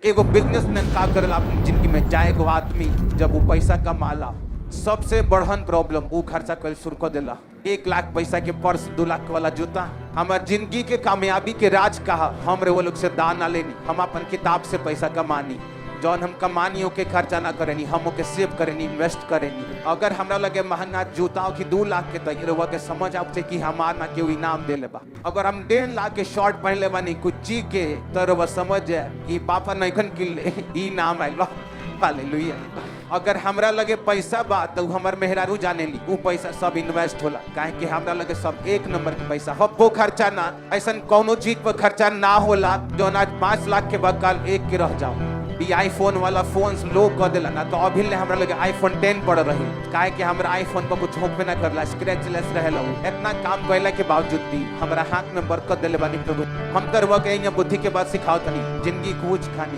एगो बिजनेसमैन का करेला अपनी जिंदगी में जाए एगो आदमी जब वो पैसा कमाला सबसे बढ़न प्रॉब्लम वो खर्चा कर शुरू कर देला। 1 लाख पैसा के पर्स, 2 लाख वाला जूता। हमार जिंदगी के कामयाबी के राज कहा हमरे वो लोग से दान ना लेनी, हम अपन किताब से पैसा कमानी, जौन हम कमानी के खर्चा ना करेनी, हम ओके सेव करेनी, इन्वेस्ट करेनी। अगर हमरा लगे महंगा जूता की 2 लाख के तैयार के समझ आते कि हमार ना केहू इनाम दे लेबा। अगर हम 1.5 लाख के शर्ट पहन ले बानी कुछ चीज के तरह समझ जाए कि पापा नैखन किन ले इनाम आयल। हालेलुया। अगर हमरा लगे पैसा बा तो हमर मेहरारू जाने ली वो पैसा सब इन्वेस्ट होला, काहे कि हमरा लगे सब 1 नंबर के पैसा हब्बो खर्चा ना, ऐसा कोनो चीज पर खर्चा ना होला जो आज 5 लाख के बाद कल 1 के रह जाओ। ई आईफोन वाला फोन लो कर देला ना तो अभी ले हमरा लगे आईफोन 10 पड़ रही, काहे कि हमरा आईफोन पर कुछ होबे ना करला, स्क्रैचलेस रहेला। इतना काम कैला के बावजूद भी हमरा हाथ में बरकत देले बानी प्रभु। हम करवा के बुद्धि के बात सिखाओ तनी जिंदगी कुछ खानी